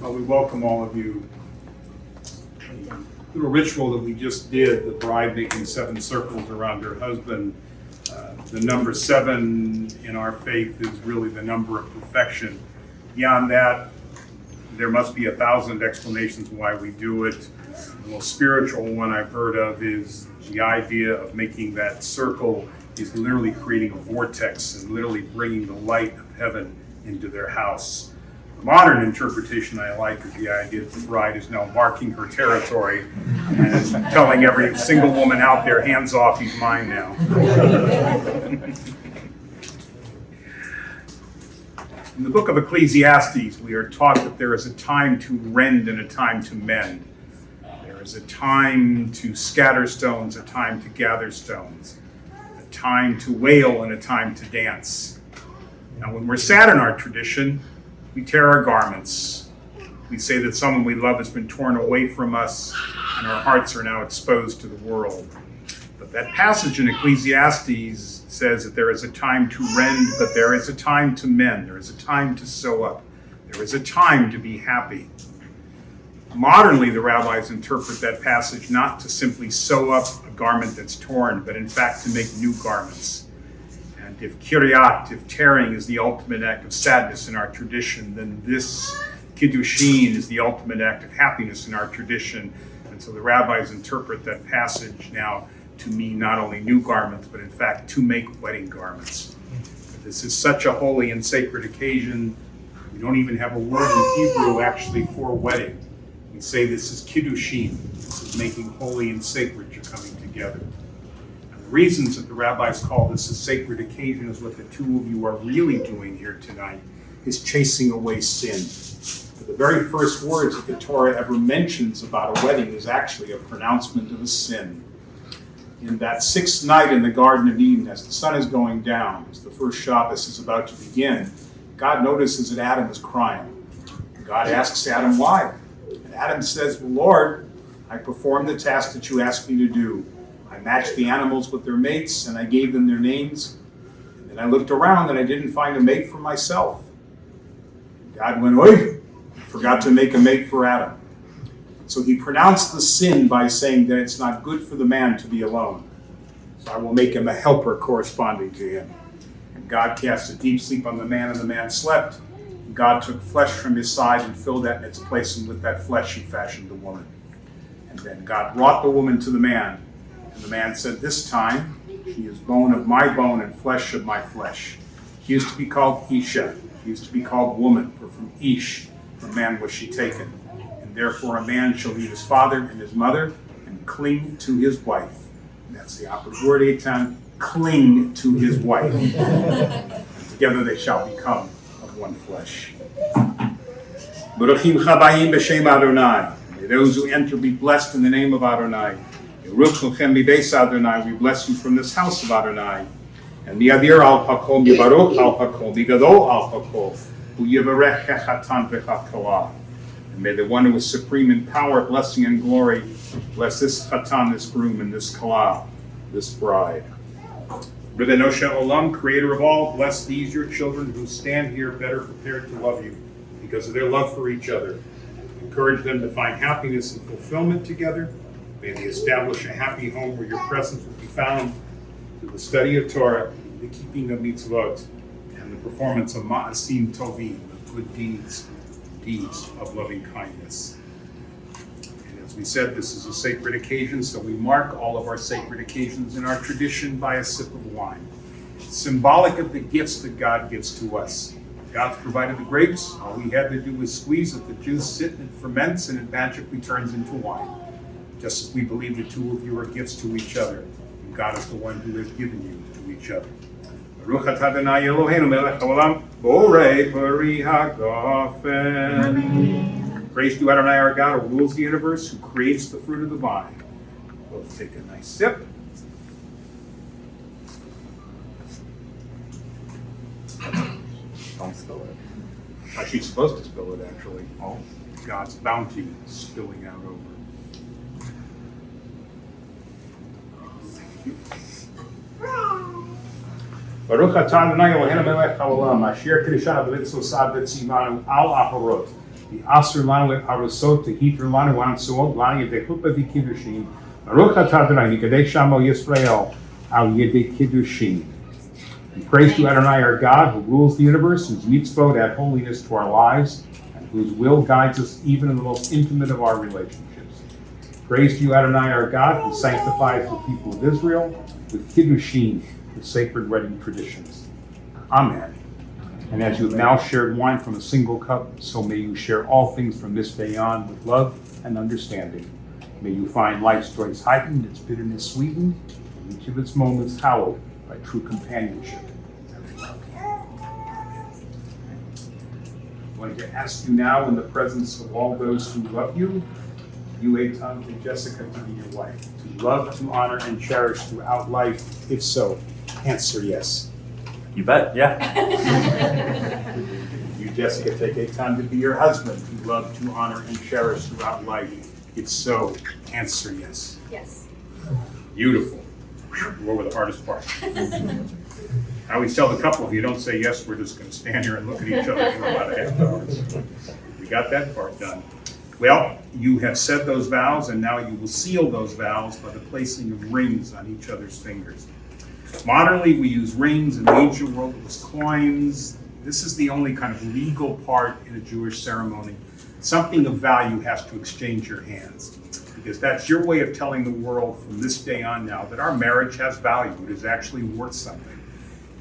Well, we welcome all of you. The little ritual that we just did, the bride making 7 circles around her husband, the number 7 in our faith is really the number of perfection. Beyond that, there must be 1,000 explanations why we do it. The most spiritual one I've heard of is the idea of making that circle is literally creating a vortex and literally bringing the light of heaven into their house. The modern interpretation I like is the idea that the bride is now marking her territory and telling every single woman out there, hands off, he's mine now. In the book of Ecclesiastes, we are taught that there is a time to rend and a time to mend. There is a time to scatter stones, a time to gather stones, a time to wail and a time to dance. Now, when we're sad in our tradition, we tear our garments. We say that someone we love has been torn away from us and our hearts are now exposed to the world. But that passage in Ecclesiastes says that there is a time to rend, but there is a time to mend. There is a time to sew up. There is a time to be happy. Modernly, the rabbis interpret that passage not to simply sew up a garment that's torn, but in fact to make new garments. And if kiryat, if tearing is the ultimate act of sadness in our tradition, then this kiddushin is the ultimate act of happiness in our tradition. And so the rabbis interpret that passage now to mean not only new garments, but in fact to make wedding garments. This is such a holy and sacred occasion. We don't even have a word in Hebrew actually for wedding. We say this is kiddushin. This is making holy and sacred your coming together. And the reasons that the rabbis call this a sacred occasion is what the two of you are really doing here tonight, is chasing away sin. For the very first words that the Torah ever mentions about a wedding is actually a pronouncement of a sin. In that 6th night in the Garden of Eden, as the sun is going down, as the first Shabbos is about to begin, God notices that Adam is crying. God asks Adam why. And Adam says, well, Lord, I performed the task that you asked me to do. I matched the animals with their mates, and I gave them their names. And then I looked around, and I didn't find a mate for myself. God went, oi, I forgot to make a mate for Adam. So he pronounced the sin by saying that it's not good for the man to be alone. So I will make him a helper corresponding to him. And God cast a deep sleep on the man, and the man slept. And God took flesh from his side and filled that in its place, and with that flesh he fashioned the woman. And then God brought the woman to the man. And the man said, this time, she is bone of my bone and flesh of my flesh. She is to be called Isha. She is to be called woman, for from Ish, from man was she taken. Therefore, a man shall leave his father and his mother and cling to his wife. And that's the operative word, Eitan, cling to his wife. And together they shall become of one flesh. Baruchim chabayim b'shem Adonai. May those who enter be blessed in the name of Adonai. Yeruch lochem mibeis Adonai. We bless you from this house of Adonai. And mi'adir al hakol, mi'baruch al hakol, mi'gadol al hakol, u'yivarech hechatan v'chakalah. And may the one who is supreme in power, blessing, and glory bless this chatan, this groom, and this kala, this bride. Ribbono shel olam, creator of all, bless these your children who stand here better prepared to love you because of their love for each other. Encourage them to find happiness and fulfillment together. May they establish a happy home where your presence will be found through the study of Torah, the keeping of mitzvot, and the performance of ma'asim tovim, of good deeds of loving kindness. And as we said, this is a sacred occasion, so we mark all of our sacred occasions in our tradition by a sip of wine. It's symbolic of the gifts that God gives to us. God's provided the grapes. All we had to do was squeeze it. The juice sits and it ferments, and it magically turns into wine. just as we believe the two of you are gifts to each other, and God is the one who has given you to each other. Baruch atah Adonai Eloheinu melech haolam, borei peri hagafen. Praise to Adonai our God, who rules the universe, who creates the fruit of the vine. Both take a nice sip. Don't spill it. She's supposed to spill it, actually. Oh. God's bounty spilling out over. Baruch atah Adonai Eloheinu melech haolam, asher kiddushanu v'litzosad v'tzivanu al aharot, v'asur lanu et harusot, v'hitur lanu ansuot, lanu yedei chuppah v'kiddushin. Baruch atah Adonai v'kadesh shamo Yisrael al yedei kiddushin. And praise to Adonai our God, who rules the universe, whose mitzvot add holiness to our lives, and whose will guides us even in the most intimate of our relationships. Praise to you, Adonai our God, who sanctifies the people of Israel with kiddushin, the sacred wedding traditions. Amen. And as you have now shared wine from a single cup, so may you share all things from this day on with love and understanding. May you find life's joys heightened, its bitterness sweetened, and each of its moments hallowed by true companionship. I wanted to ask you now, in the presence of all those who love you, Eitan, to Jessica to be your wife, to love, to honor, and cherish throughout life. If so, answer yes. You bet, yeah. You, Jessica, take Eitan to be your husband, to love, to honor, and cherish throughout life. If so, answer yes. Yes. Beautiful. We're over the hardest part. I always tell the couple, if you don't say yes, we're just going to stand here and look at each other for about a half hour. We got that part done. Well, you have said those vows, and now you will seal those vows by the placing of rings on each other's fingers. Modernly, we use rings. In the ancient world, it was coins. This is the only kind of legal part in a Jewish ceremony. Something of value has to exchange your hands, because that's your way of telling the world from this day on now that our marriage has value. It is actually worth something.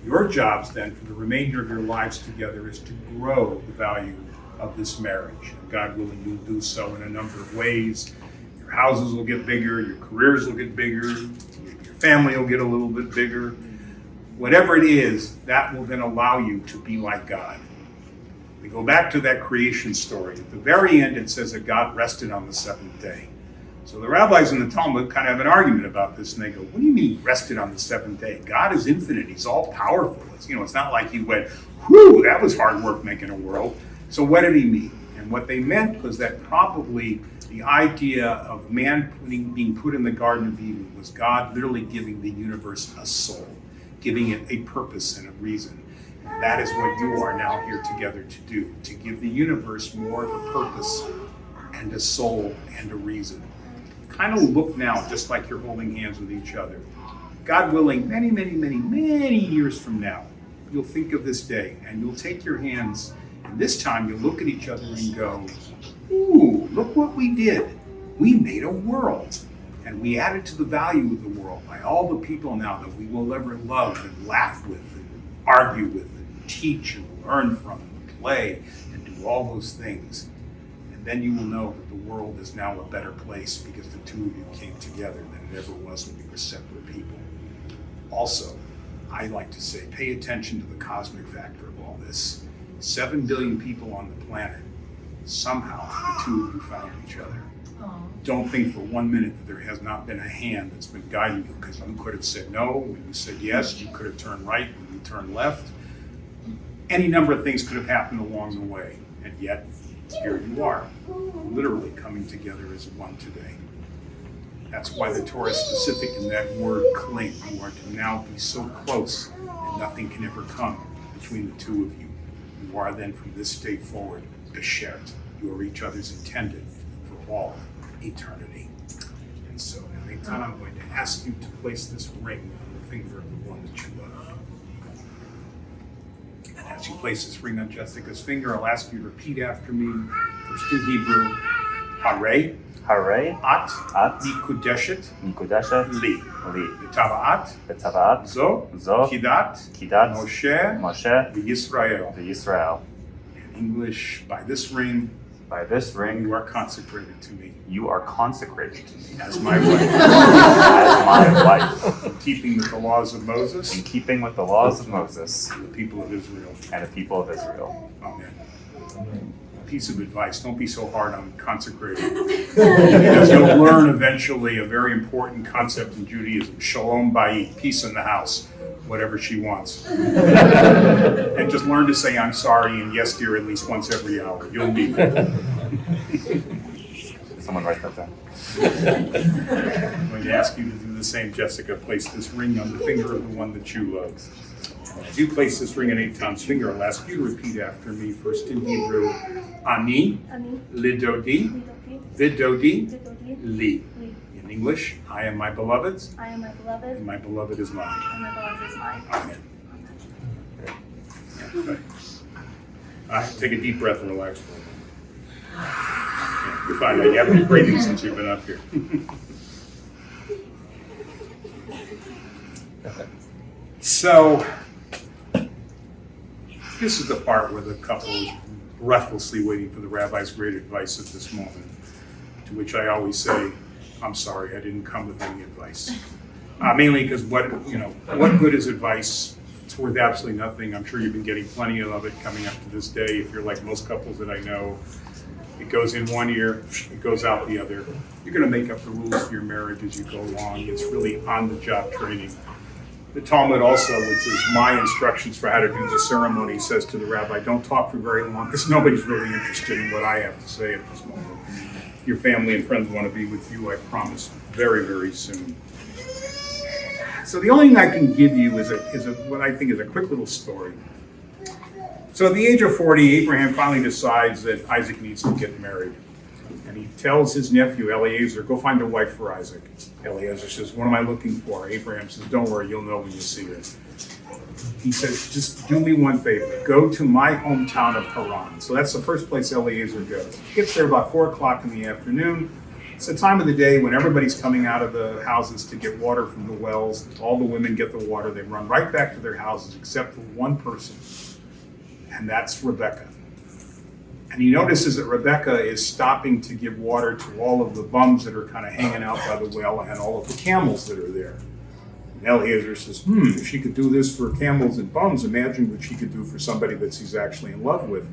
Your jobs then for the remainder of your lives together is to grow the value of this marriage. And God willing, you'll do so in a number of ways. Your houses will get bigger, your careers will get bigger, your family will get a little bit bigger. Whatever it is, that will then allow you to be like God. We go back to that creation story. At the very end, it says that God rested on the seventh day. So the rabbis in the Talmud kind of have an argument about this, and they go, what do you mean rested on the seventh day? God is infinite. He's all powerful. It's not like he went, whew, that was hard work making a world. So what did he mean? And what they meant was that probably the idea of man being put in the Garden of Eden was God literally giving the universe a soul, giving it a purpose and a reason. And that is what you are now here together to do, to give the universe more of a purpose and a soul and a reason. Kind of look now just like you're holding hands with each other. God willing, many, many, many, many years from now, you'll think of this day and you'll take your hands, and this time you'll look at each other and go, ooh, look what we did. We made a world, and we added to the value of the world by all the people now that we will ever love and laugh with and argue with and teach and learn from and play and do all those things. And then you will know that the world is now a better place because the two of you came together than it ever was when you were separate people. Also, I like to say, pay attention to the cosmic factor of all this. 7 billion people on the planet. Somehow, the two of you found each other. Don't think for 1 minute that there has not been a hand that's been guiding you, because you could have said no when you said yes, you could have turned right when you turned left. Any number of things could have happened along the way, and yet here you are, literally coming together as one today. That's why the Torah is specific in that word cling. You are to now be so close and nothing can ever come between the two of you. You are then from this day forward, beshert. You are each other's intended for all eternity. And so now, Eitan, I'm going to ask you to place this ring on the finger of the one that you love. And as you place this ring on Jessica's finger, I'll ask you to repeat after me, first in Hebrew, Hare, Hare, At, At, Mikudeshet, Mikudeshet, Li, Li, B'Tavaat, B'Tavaat, Zo, Zo, Kidat, Kidat, Moshe, Moshe, V'Yisrael. V'Yisrael. In English, by this ring, By this ring, you are consecrated to me you are consecrated to me as my wife, as my wife, in keeping with the laws of Moses, in keeping with the laws of Moses the people of Israel. and the people of Israel. Amen. Piece of advice: don't be so hard on consecrating, because you'll learn eventually a very important concept in Judaism: shalom bayit, peace in the house, whatever she wants. And just learn to say I'm sorry and yes dear at least once every hour. You'll need it. Someone write that down. I'm going to ask you to do the same, Jessica. Place this ring on the finger of the one that you love. As you place this ring on Eitan's finger, I'll ask you to repeat after me, first in Hebrew: Ani, lidodi, vidodi, li. In English: I am my beloved's, I am my beloved, and my beloved is mine. and my beloved is mine. Amen. Okay. All right, take a deep breath and relax for a moment. Yeah, you're fine. You haven't been breathing since you've been up here. So, this is the part where the couple is breathlessly waiting for the rabbi's great advice at this moment, to which I always say, I'm sorry, I didn't come with any advice. Mainly because what good is advice? It's worth absolutely nothing. I'm sure you've been getting plenty of it coming up to this day. If you're like most couples that I know, it goes in one ear, it goes out the other. You're going to make up the rules for your marriage as you go along. It's really on-the-job training. The Talmud also, which is my instructions for how to do the ceremony, says to the rabbi, don't talk for very long, because nobody's really interested in what I have to say at this moment. Your family and friends want to be with you, I promise, very, very soon. So the only thing I can give you is what I think is a quick little story. So at the age of 40, Abraham finally decides that Isaac needs to get married. And he tells his nephew, Eliezer, go find a wife for Isaac. Eliezer says, what am I looking for? Abraham says, don't worry, you'll know when you see her. He says, just do me one favor. Go to my hometown of Haran. So that's the first place Eliezer goes. He gets there about 4 o'clock in the afternoon. It's the time of the day when everybody's coming out of the houses to get water from the wells. All the women get the water. They run right back to their houses except for one person, and that's Rebecca. And he notices that Rebecca is stopping to give water to all of the bums that are kind of hanging out by the well and all of the camels that are there. And Eliezer says, if she could do this for camels and bums, imagine what she could do for somebody that he's actually in love with.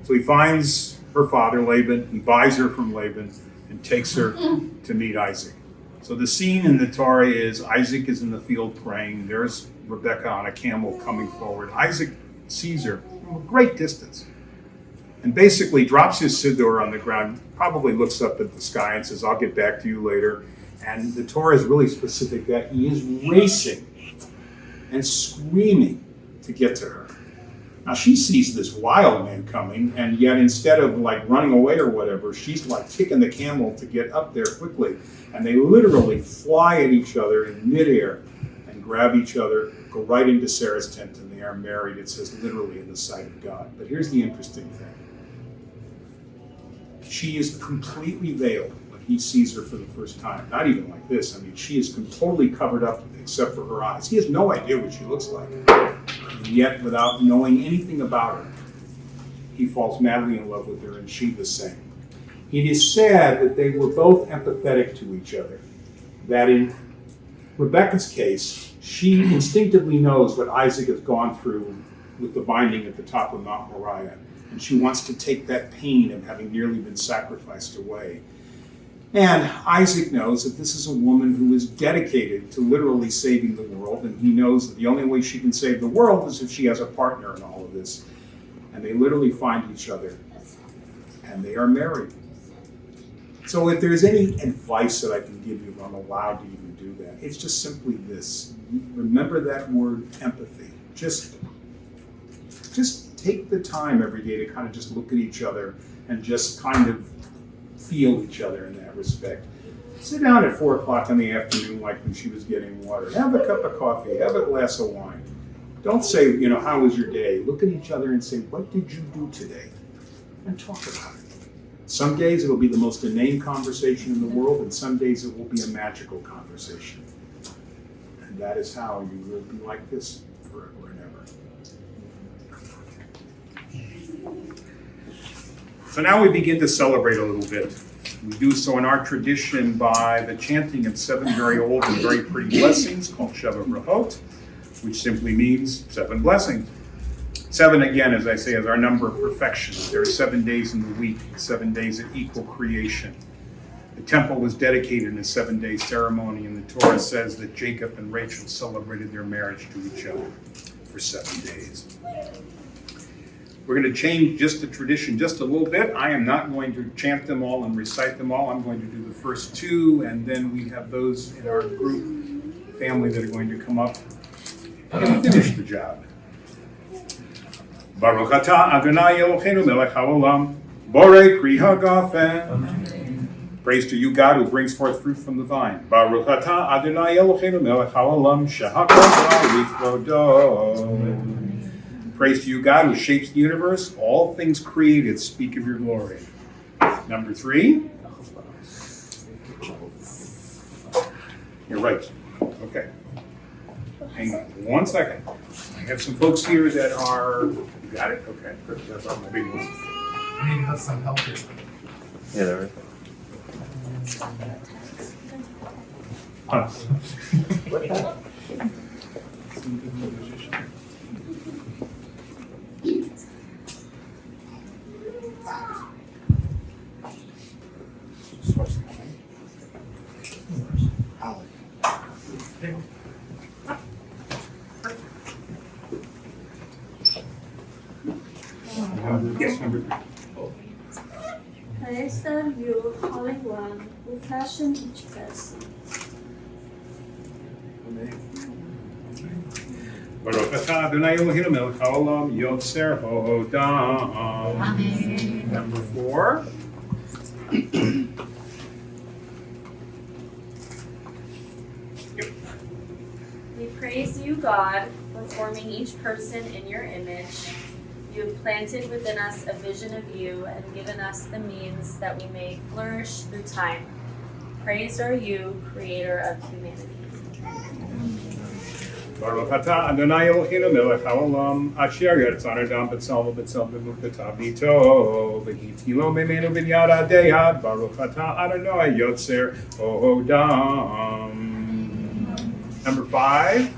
So he finds her father, Laban. He buys her from Laban and takes her to meet Isaac. So the scene in the Torah is Isaac is in the field praying. There's Rebecca on a camel coming forward. Isaac sees her from a great distance and basically drops his siddur on the ground, probably looks up at the sky and says, I'll get back to you later. And the Torah is really specific that he is racing and screaming to get to her. Now she sees this wild man coming, and yet instead of like running away or whatever, she's like kicking the camel to get up there quickly. And they literally fly at each other in midair and grab each other, go right into Sarah's tent, and they are married. It says literally in the sight of God. But here's the interesting thing. She is completely veiled when he sees her for the first time. Not even like this. I mean, she is totally covered up except for her eyes. He has no idea what she looks like. And yet, without knowing anything about her, he falls madly in love with her, and she the same. It is sad that they were both empathetic to each other. That in Rebecca's case, she instinctively knows what Isaac has gone through with the binding at the top of Mount Moriah. And she wants to take that pain of having nearly been sacrificed away. And Isaac knows that this is a woman who is dedicated to literally saving the world, and he knows that the only way she can save the world is if she has a partner in all of this. And they literally find each other, and they are married. So if there's any advice that I can give you, if I'm allowed to even do that, it's just simply this. Remember that word, empathy. Just take the time every day to kind of just look at each other and just kind of feel each other in that respect. Sit down at 4 o'clock in the afternoon like when she was getting water. Have a cup of coffee. Have a glass of wine. Don't say, how was your day? Look at each other and say, what did you do today? And talk about it. Some days it'll be the most inane conversation in the world, and some days it will be a magical conversation. And that is how you will be like this forever and ever. So now we begin to celebrate a little bit. We do so in our tradition by the chanting of 7 very old and very pretty blessings called Sheva Brachot, which simply means 7 blessings. 7, again, as I say, is our number of perfection. There are 7 days in the week, 7 days of equal creation. The temple was dedicated in a 7-day ceremony, and the Torah says that Jacob and Rachel celebrated their marriage to each other for 7 days. We're going to change just the tradition just a little bit. I am not going to chant them all and recite them all. I'm going to do the first 2, and then we have those in our group family that are going to come up and finish the job. Baruch atah Adonai Eloheinu melech haolam, borei pri hagafen. Praise to you, God, who brings forth fruit from the vine. Baruch atah Adonai Eloheinu melech haolam, shehakol v'lichvodo. Praise to you, God, who shapes the universe. All things created speak of your glory. Number 3. You're right. Okay. Hang on 1 second. I have some folks here that are... You got it? Okay. Good. That's all my big ones. I need to have some help here. Yeah, they're right Huh. Yes, number 3. Praise are you, Holy One, who fashioned each person. Baruch atah Adonai Eloheinu melech haolam, yotzer hodam. Amen. Number 4. We praise you, God, for forming each person in your image. You have planted within us a vision of you and given us the means that we may flourish through time. Praised are you, creator of humanity. Baruch atah Adonai Eloheinu melech haolam, asher yetzan adam b'tzalmo b'tzal b'mukatav v'ito, v'hitilo memenu b'yad ad yad. Baruch atah Adonai yotzer hodam. Number 5.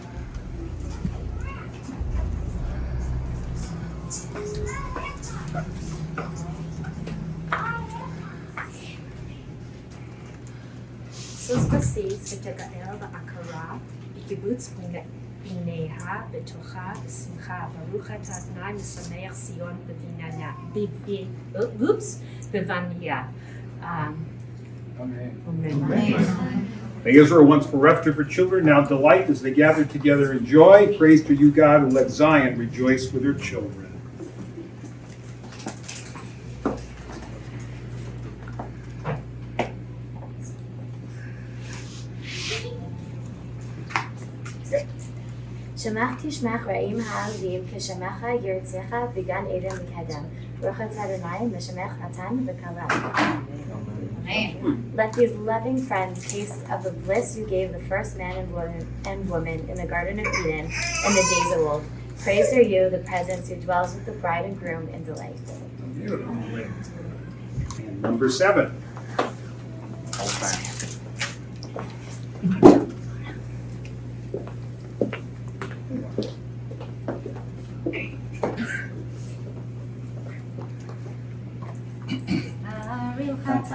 סוס בסיס ותגאל בהכרה, בקיבוץ בניها בתוכה בשמחה, ברוך אתה אדוני משמח ציון בבניה. Amen. The Israel once bereft of her children, now delight as they gather together in joy. Praise to you, God, and let Zion rejoice with her children. שמח תשמח רעים הערבים כשמך ירצך בגן עדן מקדם. ברוך אתה אדוני משמח נתן וכלה. Let these loving friends taste of the bliss you gave the first man and woman in the Garden of Eden in the days of old. Praised are you, the presence who dwells with the bride and groom in delight. Beautiful. And number 7.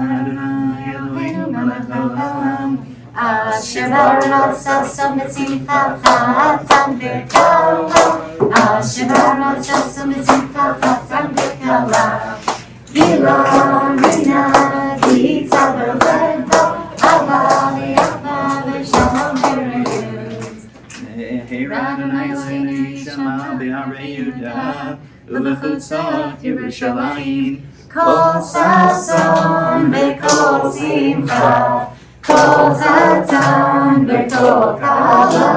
Adonai Eloheinu melech haolam, asher barasa sometzimcha chatan v'kala, asher barasa sometzimcha chatan v'kala, gila rina gitzal v'ledo, ava v'yachva v'shalom v'rayut. Hear Adonai Eloheinu Yishama b'harei Yehuda, u'b'chutzot Yerushalayim. Kol sason v'kol simcha, kol chatan v'kol kala.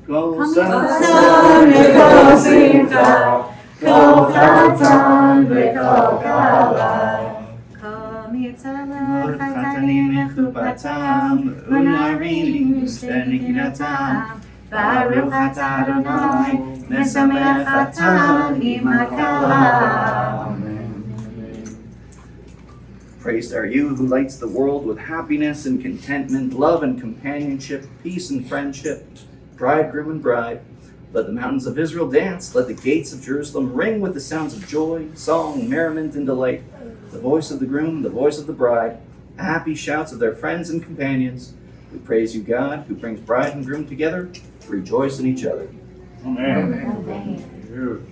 Kol Sason v'kol simcha, kol chatan v'kol kala. Kol mitzalach chatanim mechupatam, u'narim b'neginatam. Baruch atah Adonai, mesamech chatan im hakala. Praised are you who lights the world with happiness and contentment, love and companionship, peace and friendship, bridegroom and bride. Let the mountains of Israel dance, let the gates of Jerusalem ring with the sounds of joy, song, merriment, and delight. The voice of the groom, the voice of the bride, happy shouts of their friends and companions. We praise you, God, who brings bride and groom together to rejoice in each other. Amen. Good.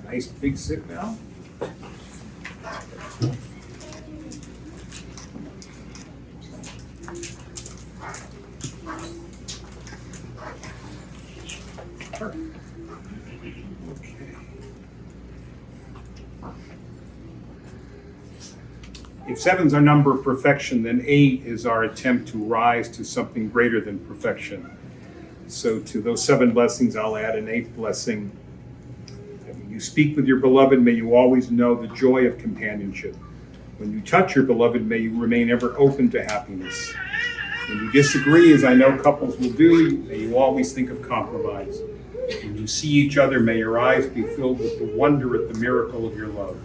Nice big sip now. Perfect. Okay. If 7's our number of perfection, then 8 is our attempt to rise to something greater than perfection. So to those 7 blessings, I'll add an 8th blessing. When you speak with your beloved, may you always know the joy of companionship. When you touch your beloved, may you remain ever open to happiness. When you disagree, as I know couples will do, may you always think of compromise. When you see each other, may your eyes be filled with the wonder at the miracle of your love.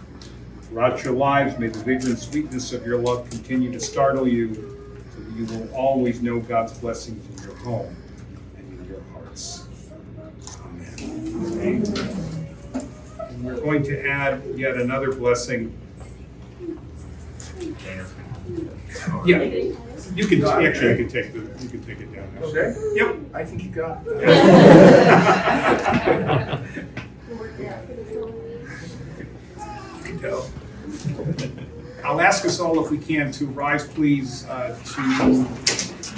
Throughout your lives, may the vigor and sweetness of your love continue to startle you, so that you will always know God's blessings in your home and in your hearts. Amen. And we're going to add yet another blessing. Yeah, you can actually you can take it down. Okay. Yep. I think you got it. Go. I'll ask us all, if we can, to rise, please, to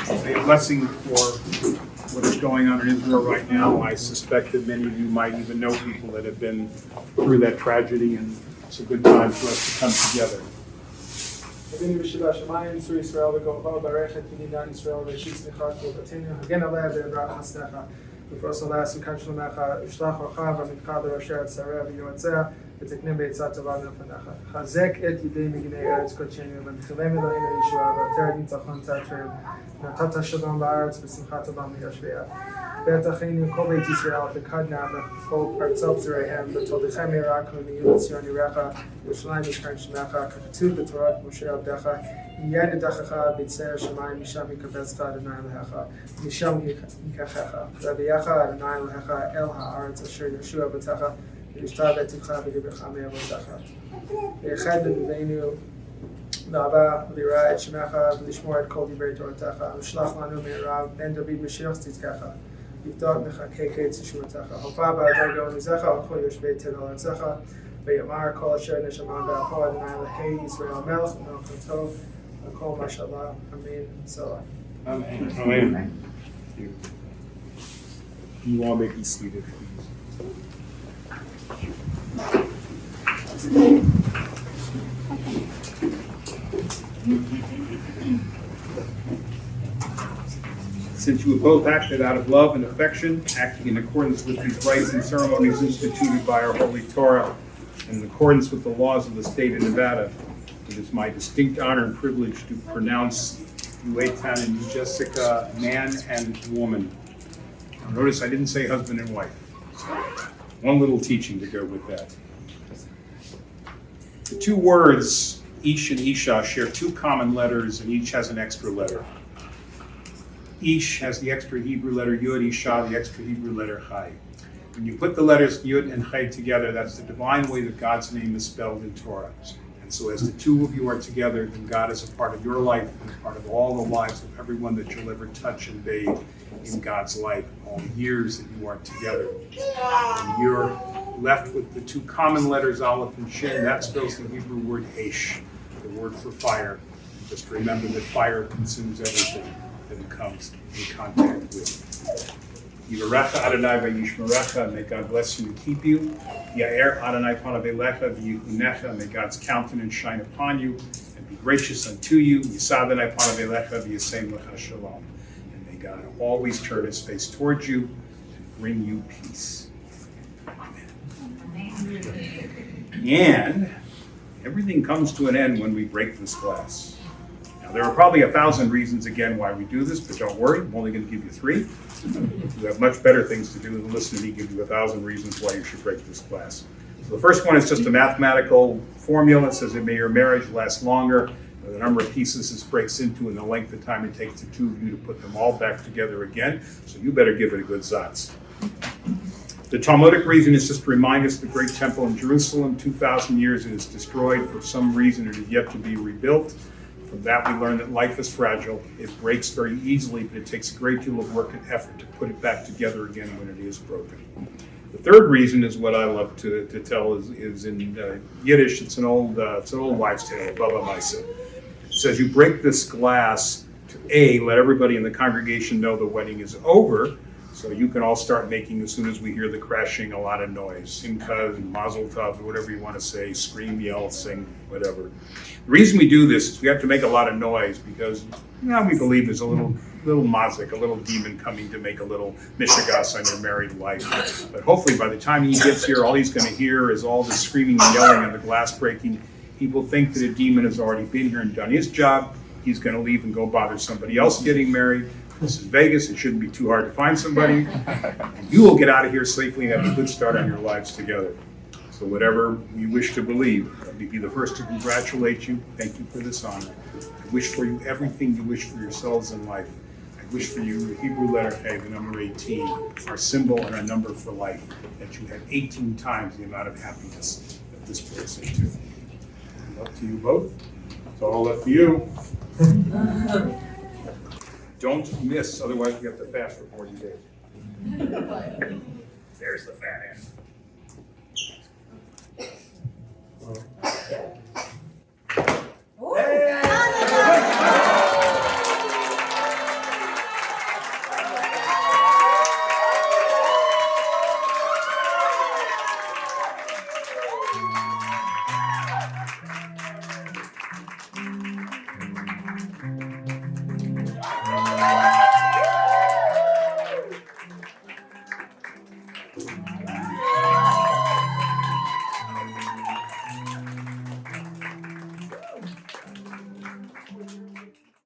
say a blessing for what is going on in Israel right now. I suspect that many of you might even know people that have been through that tragedy, and it's a good time for us to come together. אבינו שבשמיים, צור ישראל וגואלו, ברך את מדינת ישראל וראשית צמיחת גאולתנו, הגן עליה בעזרת חסדך, ופרוס עליה סוכת שלומך, ושלח אורך ועמיתך לראשי שריה ויועציה, ותקנם בעצה טובה מלפניך. חזק את ידי מגיני ארץ קודשנו, ונתחילם אלוהינו ישועה, ועטר ניצחון תעטרם, נתת שלום בארץ ושמחת עולם ליושביה. בית אחינו כל בית ישראל תקדנה בכל ארצות זרעיהם, ותולדכם ירק ומיעוט ציון יראך, ירושלים ישכן שמך, ככתוב בתורת משה עבדך, יהיה נדחך בצר שמיים, משם יקבצך אדוני אלוהיך, משם ייקחך, ויביאך אדוני אלוהיך אל הארץ אשר ישוע בתך, וישתה ביתך ודברך מאבותיך. ויחד בלבנו לאהבה וליראה את שמך ולשמור את כל דברי תורתך, ושלח לנו מהרה בן דוד משיח צדקך, לבדוק מחכה קץ ישועתך. הופע באדר גאון עוזך וכל יושבי תבל ארצך, ויאמר כל אשר נשמה באפו אדוני אלוהי ישראל המלך ומלכותו וכל משלה. אמן. סלח. Amen. Amen. You all may be seated, please. Since you have both acted out of love and affection, acting in accordance with these rites and ceremonies instituted by our Holy Torah, and in accordance with the laws of the state of Nevada, it is my distinct honor and privilege to pronounce you, Eitan, and you, Jessica, man and woman. Now notice I didn't say husband and wife. One little teaching to go with that. The two words, Ish and Isha, share two common letters, and each has an extra letter. Ish has the extra Hebrew letter Yud, Isha the extra Hebrew letter Chai. When you put the letters Yud and Chai together, that's the divine way that God's name is spelled in Torah. And so as the two of you are together, then God is a part of your life and a part of all the lives of everyone that you'll ever touch and bathe in God's life, all the years that you are together. And you're left with the two common letters, Aleph and Shin. That spells the Hebrew word Aish, the word for fire. And just remember that fire consumes everything that it comes in contact with. Yivarecha Adonai v'yishmerecha, may God bless you and keep you. Ya'er Adonai panav elecha v'yihunecha, may God's countenance shine upon you and be gracious unto you. Yisad Adonai panav elecha v'yasem lecha shalom, and may God always turn His face towards you and bring you peace. Amen. And everything comes to an end when we break this glass. Now Now, there are probably 1,000 reasons again why we do this, but don't worry, I'm only going to give you 3. You have much better things to do than listen to me give you 1,000 reasons why you should break this glass. So the first one is just a mathematical formula that says that may your marriage last longer, the number of pieces this breaks into, and the length of time it takes the two of you to put them all back together again. So you better give it a good zatz. The Talmudic reason is just to remind us the great temple in Jerusalem, 2,000 years it is destroyed. For some reason it is yet to be rebuilt. From that we learn that life is fragile. It breaks very easily, but it takes a great deal of work and effort to put it back together again when it is broken. The third reason is what I love to tell is in Yiddish. It's an old wives' tale, Baba Maisa. It says you break this glass to let everybody in the congregation know the wedding is over, so you can all start making, as soon as we hear the crashing, a lot of noise. Simcha, mazel tov, whatever you want to say, scream, yell, sing, whatever. The reason we do this is we have to make a lot of noise because we believe there's a little mazik, a little demon coming to make a little mishigas on your married life. But hopefully by the time he gets here, all he's going to hear is all the screaming and yelling and the glass breaking. He will think that a demon has already been here and done his job. He's going to leave and go bother somebody else getting married. This is Vegas. It shouldn't be too hard to find somebody. And you will get out of here safely and have a good start on your lives together. So whatever you wish to believe, let me be the first to congratulate you. Thank you for this honor. I wish for you everything you wish for yourselves in life. I wish for you the Hebrew letter A, the number 18, our symbol and our number for life, that you have 18 times the amount of happiness that this plays into. Up to you both. It's all up to you. Don't miss, otherwise we have to fast for 40 days. There's the fat end.